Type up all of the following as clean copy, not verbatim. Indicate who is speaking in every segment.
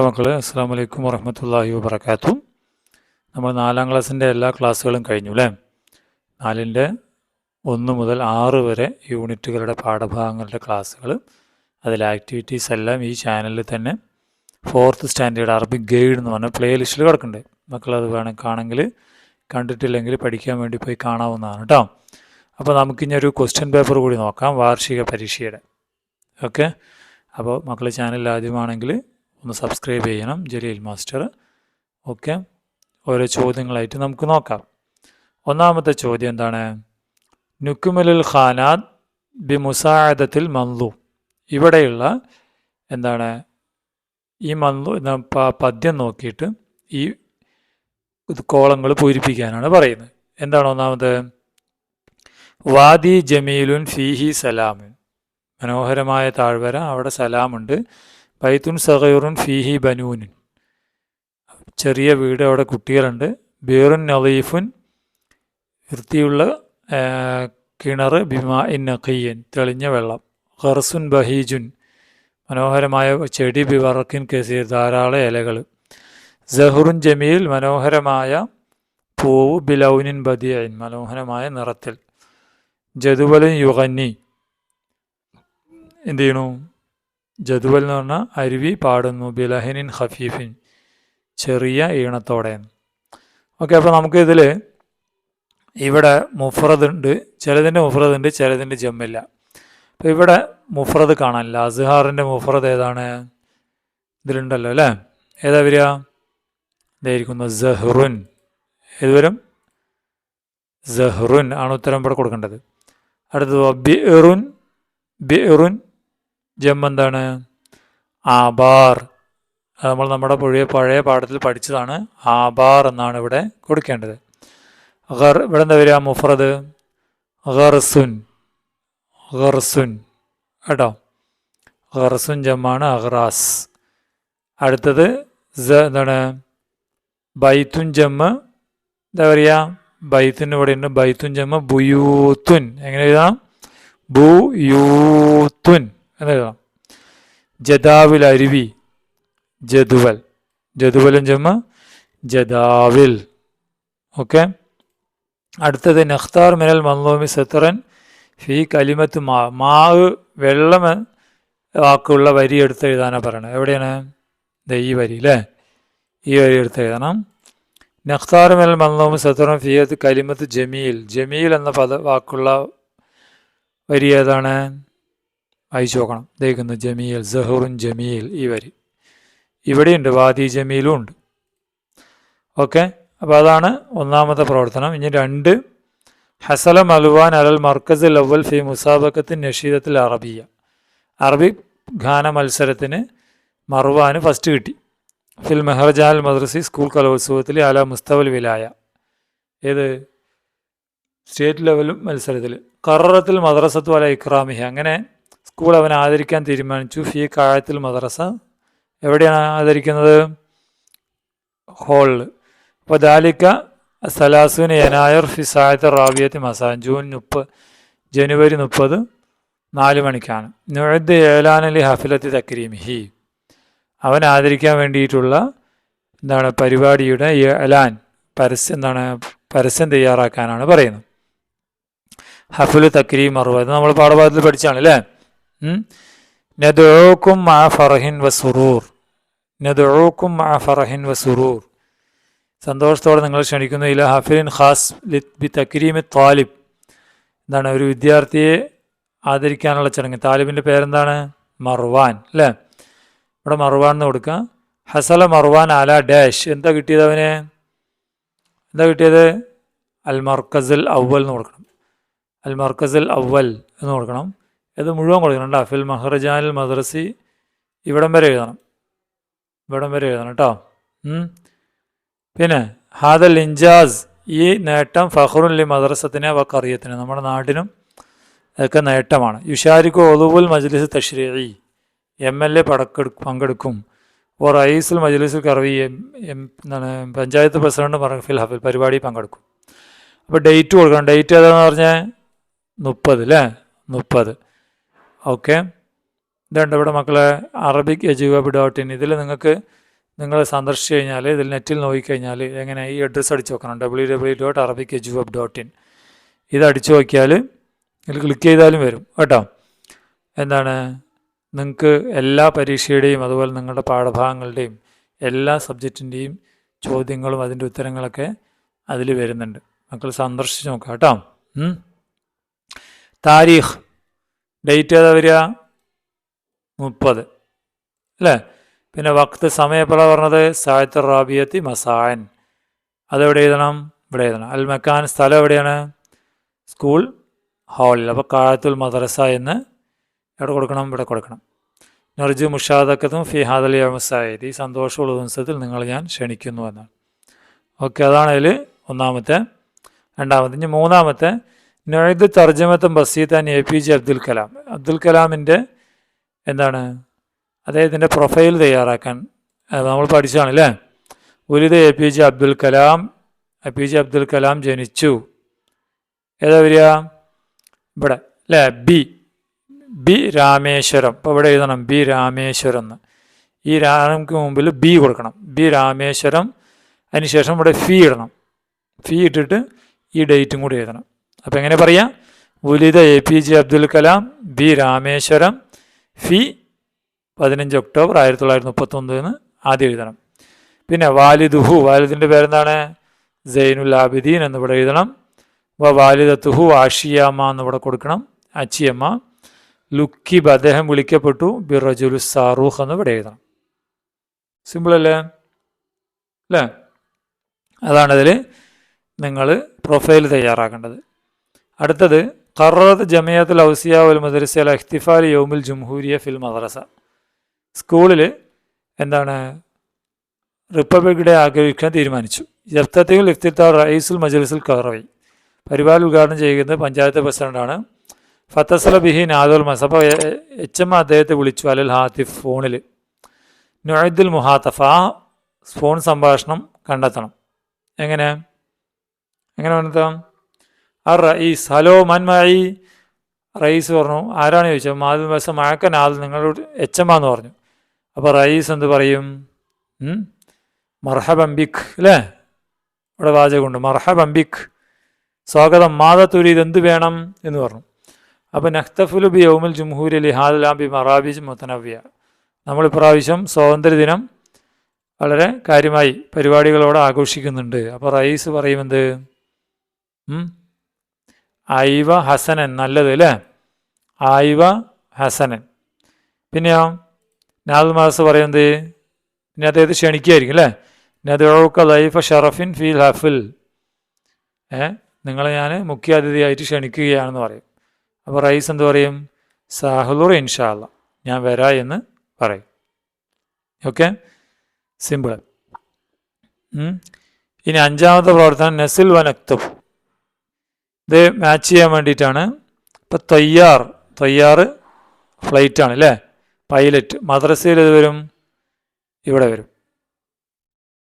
Speaker 1: മക്കളെ, അസ്സാം വലൈക്കും വറഹമത്തല്ലാഹി വബർക്കാത്തു. നമ്മൾ 4ാം ക്ലാസ്സിൻ്റെ എല്ലാ ക്ലാസ്സുകളും കഴിഞ്ഞു അല്ലേ? 4ൻ്റെ 1 മുതൽ 6 വരെ യൂണിറ്റുകളുടെ പാഠഭാഗങ്ങളുടെ ക്ലാസ്സുകൾ, അതിലെ ആക്ടിവിറ്റീസ് എല്ലാം ഈ ചാനലിൽ തന്നെ 4th സ്റ്റാൻഡേർഡ് അറബിക് ഗൈഡ് എന്ന് പറഞ്ഞ പ്ലേ ലിസ്റ്റിൽ കിടക്കുന്നുണ്ട്. മക്കളത് കാണണമെങ്കിൽ, കണ്ടിട്ടില്ലെങ്കിൽ പഠിക്കാൻ വേണ്ടി പോയി കാണാവുന്നതാണ് കേട്ടോ. അപ്പോൾ നമുക്കിനി ഒരു ക്വസ്റ്റ്യൻ പേപ്പർ കൂടി നോക്കാം, വാർഷിക പരീക്ഷയുടെ. ഓക്കെ, അപ്പോൾ മക്കൾ ചാനൽ ആദ്യമാണെങ്കിൽ ഒന്ന് സബ്സ്ക്രൈബ് ചെയ്യണം, ജലീൽ മാസ്റ്റർ. ഓക്കെ, ഓരോ ചോദ്യങ്ങളായിട്ട് നമുക്ക് നോക്കാം. ഒന്നാമത്തെ ചോദ്യം എന്താണ്? നുക്മുലുൽ ഖാനാത്ത് ബി മുസാഅദത്തിൽ മൻളൂം. ഇവിടെയുള്ള എന്താണ് ഈ പദ്യം നോക്കിയിട്ട് ഈ കോളങ്ങൾ പൂരിപ്പിക്കാനാണ് പറയുന്നത്. എന്താണ് ഒന്നാമത്? വാദി ജമീലുൻ ഫീഹി സലാമുൻ. മനോഹരമായ താഴ്വര, അവിടെ സലാമുണ്ട്. ബൈത്തുൻ സഗീറുൻ ഫീഹി ബനൂനുൻ. ചെറിയ വീട്, അവിടെ കുട്ടികളുണ്ട്. ബീറുൻ നളീഫുൻ. വൃത്തിയുള്ള കിണർ. ബിമാ ഇൻ നഖിയൻ. തെളിഞ്ഞ വെള്ളം. ഖർസുൻ ബഹീജുൻ. മനോഹരമായ ചെടി. ബിവറക്കിൻ കസീർ. ധാരാളം ഇലകൾ. സഹറുൻ ജമീൽ. മനോഹരമായ പൂവ്. ബിലൗനിൻ ബദിയൻ. മനോഹരമായ നിറത്തിൽ. ജദുവലുൻ യുഗന്നി. എന്ത് ചെയ്യണു? ജദുവൽ എന്ന് പറഞ്ഞാൽ അരുവി പാടുന്നു. ബിലഹനിൻ ഖഫീഫിൻ. ചെറിയ ഈണത്തോടെ. ഓക്കെ, അപ്പോൾ നമുക്കിതിൽ ഇവിടെ മുഫ്രദ് ഉണ്ട്, ചിലതിൻ്റെ മുഫ്രദ് ഉണ്ട്, ചിലതിൻ്റെ ജമ്മില്ല. അപ്പോൾ ഇവിടെ മുഫ്രദ് കാണാനില്ല. അസ്ഹാറിൻ്റെ മുഫ്രദ് ഏതാണ്? ഇതിലുണ്ടല്ലോ അല്ലേ? ഏതാ വരിക? ഇതായിരിക്കുന്നു, സഹ്റുൻ. ഏത് വരും? സഹ്റുൻ ആണ് ഉത്തരം ഇവിടെ കൊടുക്കേണ്ടത്. അടുത്തത് ബിറുൻ. ബിറുൻ ജം എന്താണ്? ആബാർ. അത് നമ്മൾ നമ്മുടെ പഴയ പാഠത്തിൽ പഠിച്ചതാണ്. ആബാർ എന്നാണ് ഇവിടെ കൊടുക്കേണ്ടത്. ഇവിടെ എന്താ വരിക? മുഫ്രദ് ഖർസുൻ. ഖർസുൻ കേട്ടോ. ഖർസുൻ ജമ്മാണ് അഖ്റാസ്. അടുത്തത് എന്താണ്? ബൈത്തുൻ ജമ്മ്. എന്താ പറയുക? ബൈത്തുൻ ഇവിടെ ഉണ്ട്. ബൈത്തുൻ ജമ്മ് ബുയൂത്തുൻ. എങ്ങനെ എഴുതാം? ബുയൂത്തുൻ എന്ന് എഴുതാം. ജദാവിൽ അരുവി. ജദുവൽ. ജദുവലും ജമ്മ ജദാവിൽ. ഓക്കെ, അടുത്തത് നഖ്താർ മിനൽ മൻളൂമി സത്രൻ ഫി കലിമത്ത് മാ. മാവ് വെള്ളം വാക്കുള്ള വരി എടുത്ത് എഴുതാനാണ് പറയണത്. എവിടെയാണ്? ഈ വരി അല്ലേ? ഈ വരി എടുത്ത് എഴുതണം. നഖ്താർ മിനൽ മൻളൂമി സത്രൻ ഫി കലിമത്ത് ജമീൽ. ജമീൽ എന്ന വാക്കുള്ള വരി ഏതാണ്? വായിച്ചു നോക്കണം. ദഹിക്കുന്നു ജമീൽ. സഹറുൻ ജമീൽ. ഈ വരി ഇവിടെയുണ്ട്. വാദി ജമീലും ഉണ്ട്. ഓക്കെ, അപ്പോൾ അതാണ് ഒന്നാമത്തെ പ്രവർത്തനം. ഇനി 2, ഹസല മൽവാൻ അലൽ മർക്കസിൽ അവൽ ഫി മുസാബക്കത്തിൻ നഷീദത്തിൽ അറബിയ. അറബി ഗാന മത്സരത്തിന് മർവാന് ഫസ്റ്റ് കിട്ടി. ഫിൽ മെഹർജാൽ മദ്രസി സ്കൂൾ കലോത്സവത്തിൽ അല മുസ്തവൽ വിലായ. ഏത്? സ്റ്റേറ്റ് ലെവലും മത്സരത്തിൽ. ഖററത്തിൽ മദ്രസത്തു അല ഇക്രാമിഹ. അങ്ങനെ സ്കൂൾ അവനെ ആദരിക്കാൻ തീരുമാനിച്ചു. ഫി കാഴത്തിൽ മദ്രസ. എവിടെയാണ് ആദരിക്കുന്നത്? ഹോളിൽ. അപ്പോൾ ദാലിക്ക സലാസുൻ യനായർ ഫി സായത്ത് റാബിയത്ത് മസാൻ. ജനുവരി 30 4 മണിക്കാണ്. നുഅദ് ഏലാനലി ഹഫിലത്തി തക്രീമിഹി. അവൻ ആദരിക്കാൻ വേണ്ടിയിട്ടുള്ള എന്താണ് പരിപാടിയുടെ ഏലാൻ, പരസ്യം. എന്താണ്? പരസ്യം തയ്യാറാക്കാനാണ് പറയുന്നത്. ഹഫുൽ തക്രീം 60 നമ്മൾ പാഠഭാഗത്തിൽ പഠിച്ചാണ് അല്ലേ? നദഊക്കും മഅ ഫറഹിൻ വസുറൂർ. നദഊക്കും മഅ ഫറഹിൻ വസുറൂർ. സന്തോഷത്തോടെ നിങ്ങൾ ക്ഷണിക്കുന്നു. ഇല ഹഫിലിൻ ഖാസ് ബി തക്രീമി താലിബ്. എന്താണ്? ഒരു വിദ്യാർത്ഥിയെ ആദരിക്കാനുള്ള ചടങ്ങ്. താലിബിൻ്റെ പേരെന്താണ്? മർവാൻ അല്ലേ? ഇവിടെ മർവാൻ എന്ന് കൊടുക്കുക. ഹസല മർവാൻ അല ഡാഷ്. എന്താ കിട്ടിയത് അവന്? എന്താ കിട്ടിയത്? അൽ മർക്കസുൽ അവൽ എന്ന് കൊടുക്കണം. അൽ മർക്കസുൽ അവൽ എന്ന് കൊടുക്കണം. ഇത് മുഴുവൻ കൊടുക്കണം കേട്ടോ. ഫിൽ മഹ്റജാനിൽ മദ്രസി. ഇവിടം വരെ എഴുതണം. ഇവിടം വരെ എഴുതണം കേട്ടോ. പിന്നെ ഹാദൽ ഇൻജാസ്. ഈ നേട്ടം ഫഖ്റുൻ ലി മദ്രസത്തിനെ വ ഖറിയത്തിനെ. നമ്മുടെ നാടിനും അതൊക്കെ നേട്ടമാണ്. യുഷാരിക്കു ഒളുവുൽ മജ്ലിസ് തശ്രീഇ. MLA പങ്കെടുക്കും. ഓ റയീസുൽ മജ്ലിസുൽ കർവി. എന്താണ്? പഞ്ചായത്ത് പ്രസിഡന്റ് ഫിൽ ഹഫിൽ പരിപാടി പങ്കെടുക്കും. അപ്പോൾ ഡേറ്റ് കൊടുക്കണം. ഡേറ്റ് ഏതാണെന്ന് പറഞ്ഞാൽ 30 അല്ലേ? 30. ഓക്കെ, ഇതുണ്ട് ഇവിടെ മക്കളെ. arabic.eduweb.in. ഇതിൽ നിങ്ങൾക്ക് നിങ്ങൾ സന്ദർശിച്ച് കഴിഞ്ഞാൽ ഇതിൽ നെറ്റിൽ നോക്കിക്കഴിഞ്ഞാൽ എങ്ങനെ ഈ അഡ്രസ്സ് അടിച്ച് നോക്കണം www.arabicejub.in. ഇത് അടിച്ചു നോക്കിയാൽ ഇതിൽ ക്ലിക്ക് ചെയ്താലും വരും കേട്ടോ. എന്താണ് നിങ്ങൾക്ക് എല്ലാ പരീക്ഷയുടെയും അതുപോലെ നിങ്ങളുടെ പാഠഭാഗങ്ങളുടെയും എല്ലാ സബ്ജക്റ്റിൻ്റെയും ചോദ്യങ്ങളും അതിൻ്റെ ഉത്തരങ്ങളൊക്കെ അതിൽ വരുന്നുണ്ട്. മക്കൾ സന്ദർശിച്ച് നോക്കാം കേട്ടോ. താരീഖ് ഡേറ്റ് ഏതാ വരിക? 30 അല്ലേ? പിന്നെ വക്ത് സമയം എപ്പോഴാണ് പറഞ്ഞത്? സായത്ത് റാബിയത്തി മസായൻ. അതെവിടെ എഴുതണം? ഇവിടെ എഴുതണം. അൽ മക്കാൻ സ്ഥലം എവിടെയാണ്? സ്കൂൾ ഹാളിൽ. അപ്പോൾ കാഴത്തുൽ മദ്രസ എന്ന് എവിടെ കൊടുക്കണം? ഇവിടെ കൊടുക്കണം. നർജു മുഷാദക്കത്തും ഫി ഹാദൽ യൗമസായത്. ഈ സന്തോഷമുള്ള ദിവസത്തിൽ നിങ്ങൾ ഞാൻ ക്ഷണിക്കുന്നു എന്നാണ്. ഓക്കെ, അതാണ് അതിൽ ഒന്നാമത്തെ. രണ്ടാമത്തെ ഇനി മൂന്നാമത്തെ നൊയ്ദ് തർജ്ജമത്തും ബസീത്താൻ APJ അബ്ദുൽ കലാം. അബ്ദുൽ കലാമിൻ്റെ എന്താണ് അദ്ദേഹത്തിൻ്റെ പ്രൊഫൈൽ തയ്യാറാക്കാൻ നമ്മൾ പഠിച്ചതാണ് അല്ലേ? ഉലിദ് APJ അബ്ദുൽ കലാം. APJ അബ്ദുൽ കലാം ജനിച്ചു. ഏതാ വരിക? ഇവിടെ അല്ലേ? ബി രാമേശ്വരം. ഇപ്പോൾ ഇവിടെ എഴുതണം ബി രാമേശ്വരം എന്ന്. ഈ രാമക്ക് മുമ്പിൽ ബി കൊടുക്കണം. ബി രാമേശ്വരം. അതിനുശേഷം ഇവിടെ ഫീ ഇടണം. ഫീ ഇട്ടിട്ട് ഈ ഡേറ്റും കൂടി എഴുതണം. അപ്പോൾ എങ്ങനെ പറയാം? ഉലിദ APJ അബ്ദുൽ കലാം ബി രാമേശ്വരം ഫി 15 ഒക്ടോബർ 1939 എന്ന് ആദ്യം എഴുതണം. പിന്നെ വാലിദുഹു, വാലിദിൻ്റെ പേരെന്താണ്? സൈനുൽ ആബിദീൻ എന്നിവിടെ എഴുതണം. വാലിദത്തുഹു ആഷിയമ്മ എന്നിവിടെ കൊടുക്കണം, അച്ചിയമ്മ. ലുക്കിബ് അദ്ദേഹം വിളിക്കപ്പെട്ടു ബിറജുലു സാറൂഖ് എന്നിവിടെ എഴുതണം. സിമ്പിൾ അല്ലേ? അല്ലേ? അതാണതിൽ നിങ്ങൾ പ്രൊഫൈൽ തയ്യാറാക്കേണ്ടത്. അടുത്തത് ഖററത്ത് ജമിയത്തുൽ ഔസിയ വൽ മദ്രസ അൽ ഇഹ്തിഫാൽ യൗമുൽ ജംഹൂരിയ ഫിൽ മദ്രസ. സ്കൂളിൽ എന്താണ് റിപ്പബ്ലിക് ഡേ ആഘോഷിക്കാൻ തീരുമാനിച്ചു. ജഫ്തത്തിൽ ഇഫ്തിത്താർ റയീസുൽ മജ്ലിസുൽ ഖറവി. പരിപാടി ഉദ്ഘാടനം ചെയ്യുന്നത് പഞ്ചായത്ത് പ്രസിഡന്റാണ്. ഫത്തസല ബിഹി നാദുൽ മസബ. HM അദ്ദേഹത്തെ വിളിച്ചു. അലൽ ഹാത്തിഫ്, ഫോണിൽ. നുഅദ്ദുൽ മുഹാത്തഫ, ഫോൺ സംഭാഷണം കണ്ടെത്തണം. എങ്ങനെ കണ്ടെത്താം? റയീസ്, ഹലോ മൻ മഈ. റയീസ് പറഞ്ഞു, ആരാണ് ചോദിച്ചത്? മാദുൽ മസ മഅക നാദ്, നിങ്ങളോട് HM എന്ന് പറഞ്ഞു. അപ്പോൾ റയീസ് എന്ത് പറയും? മർഹബൻ ബിക് അല്ലേ? ഇവിടെ വാചകമുണ്ട് മർഹബൻ ബിക്, സ്വാഗതം. മാദ തുരീദ്, എന്ത് വേണം എന്ന് പറഞ്ഞു. അപ്പോൾ നഖ്തഫുലു ബി യൗമുൽ ജംഹൂരി ലിഹാദലാം ബി മറാബിജ് മുതനവ്യ. നമ്മൾ ഇപ്രാവശ്യം സ്വാതന്ത്ര്യദിനം വളരെ കാര്യമായി പരിപാടികളോടെ ആഘോഷിക്കുന്നുണ്ട്. അപ്പോൾ റയീസ് പറയുമെന്ത്? ഐവ ഹസനൻ, നല്ലത് അല്ലേ? ആയിവ ഹസനൻ. പിന്നെയോ നാദുൽ മാസ് പറയുന്നത് പിന്നെ അദ്ദേഹത്തെ ക്ഷണിക്കുകയായിരിക്കും അല്ലേ? നദഊക ലൈഫ ഷറഫിൻ ഫീൽ ഹഫിൽ. നിങ്ങളെ ഞാൻ മുഖ്യ അതിഥിയായിട്ട് ക്ഷണിക്കുകയാണെന്ന് പറയും. അപ്പോൾ റയീസ് എന്ത് പറയും? സാഹുലുർ ഇൻഷാ അല്ലാ, ഞാൻ വരാ എന്ന് പറയും. Okay, simple. ഇനി അഞ്ചാമത്തെ പ്രവർത്തനം നസിൽ വനക്തബ്. ഇത് മാച്ച് ചെയ്യാൻ വേണ്ടിയിട്ടാണ്. ഇപ്പം തൊയ്യാർ ഫ്ലൈറ്റാണ് അല്ലേ? പൈലറ്റ്. മദ്രസയിൽ ഇത് വരും, ഇവിടെ വരും.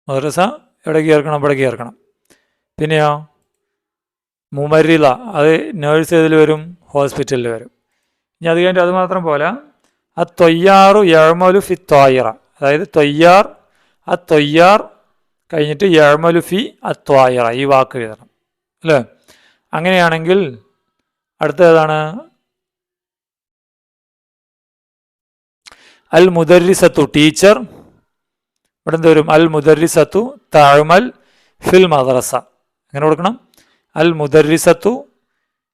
Speaker 1: മദ്രസ എവിടേക്ക് ചേർക്കണം? ഇവിടേക്ക് ചേർക്കണം. പിന്നെയോ മുമരില, അത് നേഴ്സ് ഏതിൽ വരും? ഹോസ്പിറ്റലിൽ വരും. ഇനി അത് കഴിഞ്ഞിട്ട് അത് മാത്രം പോലെ ആ തൊയ്യാറു യഴമലു ഫി ത്വായിറ, അതായത് തൊയ്യാർ കഴിഞ്ഞിട്ട് യഴമലു ഫി ത്വായിറ, ഈ വാക്ക് എഴുതണം അല്ലേ? അങ്ങനെയാണെങ്കിൽ അടുത്ത ഏതാണ്? അൽ മുദർരിസത്തു, ടീച്ചർ. ഇവിടെ എന്ത് വരും? അൽ മുദർരിസത്തു തഅമൽ ഫിൽ മദ്രസ. എങ്ങനെ കൊടുക്കണം? അൽ മുദർരിസത്തു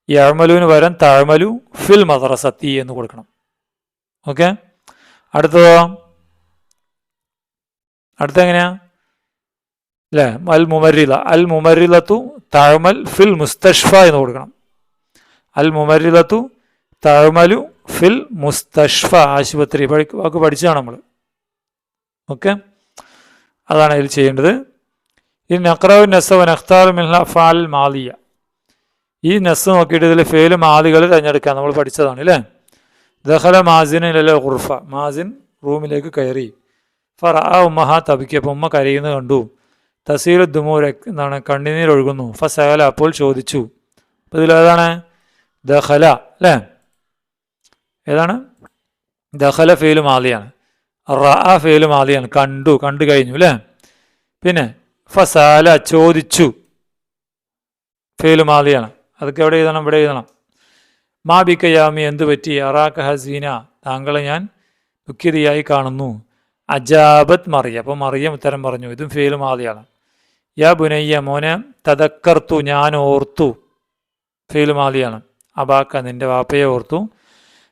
Speaker 1: യഅമലുവിന് പകരം തഅമലു ഫിൽ മദ്രസത്തി എന്ന് കൊടുക്കണം. ഓക്കെ, അടുത്തതോ? അടുത്ത എങ്ങനെയാ അല്ലേ? അൽ മുമരിലത്തു തഅമൽ ഫിൽ മുസ്തഷ്ഫ എന്ന് കൊടുക്കണം. അൽ മുമരിലത്തു തഅമലു ഫിൽ മുസ്തഷ്ഫ, ആശുപത്രി. വാക്ക് പഠിച്ചതാണ് നമ്മൾ. ഓക്കെ, അതാണ് ഇതിൽ ചെയ്യേണ്ടത്. ഈ നഖ്റഉ നസ്സ വ നഖ്താറു മിൻഹ അഫ്ആൽ മാദിയ. ഈ നസ്സ് നോക്കിയിട്ട് ഇതിൽ ഫെയിൽ മാദികൾ തിരഞ്ഞെടുക്കാൻ നമ്മൾ പഠിച്ചതാണ് അല്ലേ? ദഖല മാസിനിലെ ഖുർഫ, മാസിൻ റൂമിലേക്ക് കയറി. ഫറഅ ഉമ്മഹ തബിക്കി, അപ്പോൾ ഉമ്മ കരയുന്നത് കണ്ടു. തസീലു ദുമൂർ, എന്താണ്? കണ്ണുനീർ ഒഴുകുന്നു. ഫസഅല, അപ്പോൾ ചോദിച്ചു. അപ്പോൾ ഇതിലേതാണ്? ദഖല അല്ലേ? ഏതാണ്? ദഖല ഫെയിൽ മാദിയാണ്. റഅ ഫേല് മാലിയാണ്, കണ്ടു, കണ്ടു കഴിഞ്ഞു അല്ലേ. പിന്നെ ഫസാല ചോദിച്ചു ഫേല് മാലിയാണ്, അതൊക്കെ എവിടെ എഴുതണം? ഇവിടെ എഴുതണം. മാ ബിക യാമി എന്ത് പറ്റി? അറാക ഹസീന താങ്കളെ ഞാൻ ദുഃഖിതയായി കാണുന്നു. അജാബത്ത് മറിയ, അപ്പോൾ മറിയം ഉത്തരം പറഞ്ഞു, ഇതും ഫേല് മാലിയാണ്. യാ ബുനയ്യ മോനെ, തദക്കർത്തു ഞാൻ ഓർത്തു ഫേല് മാലിയാണ്. അബാക്ക നിന്റെ വാപ്പയെ ഓർത്തു.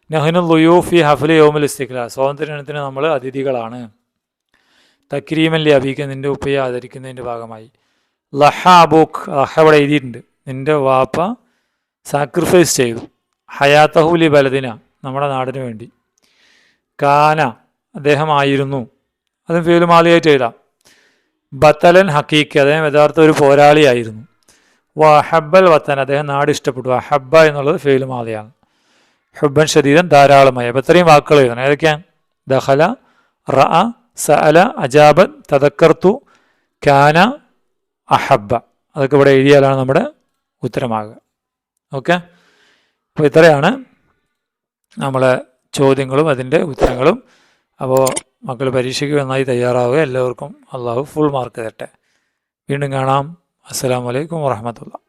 Speaker 1: നഹ്നു ളുയൂഫി ഹഫ്ലി യൗമുൽ ഇസ്തിഖ്ലാൽ സ്വാതന്ത്ര്യദിനത്തിന് നമ്മൾ അതിഥികളാണ്. തക്രീമൻ ലി അബീക നിന്റെ ഉപ്പയെ ആദരിക്കുന്നതിൻ്റെ ഭാഗമായി. ലഹ അബൂക്ക് ലഹ ഇവിടെ എഴുതിയിട്ടുണ്ട്, നിന്റെ വാപ്പ സാക്രിഫൈസ് ചെയ്തു. ഹയാത്തഹു ലി ബലദിന നമ്മുടെ നാടിന് വേണ്ടി. കാന അദ്ദേഹമായിരുന്നു, അതും ഫേല് മാലിയായിട്ട് എഴുതാം. ബത്തലൻ ഹക്കീക്ക് അദ്ദേഹം യഥാർത്ഥ ഒരു പോരാളിയായിരുന്നു. വഹബ്ബൽ വത്തൻ അദ്ദേഹം നാട് ഇഷ്ടപ്പെട്ടു. അഹബ്ബ എന്നുള്ളത് ഫേല് മാലിയാണ്. ഹുബ്ബൻ ഷദീദൻ ധാരാളമായി. അപ്പോൾ ഇത്രയും വാക്കുകൾ എഴുതണം. ഏതൊക്കെയാണ്? ദഖല, റഅ, സഅല, അജാബൻ, തദക്കർത്തു, കാന, അഹബ്ബ. അതൊക്കെ ഇവിടെ എഴുതിയാലാണ് നമ്മുടെ ഉത്തരമാകുക. ഓക്കെ, അപ്പോൾ ഇത്രയാണ് നമ്മളെ ചോദ്യങ്ങളും അതിൻ്റെ ഉത്തരങ്ങളും. അപ്പോൾ മക്കൾ പരീക്ഷയ്ക്ക് നന്നായി തയ്യാറാവുക. എല്ലാവർക്കും അള്ളാഹു ഫുൾ മാർക്ക് തരട്ടെ. വീണ്ടും കാണാം. അസ്സലാമു അലൈക്കും വറഹ്മത്തുള്ളാഹി.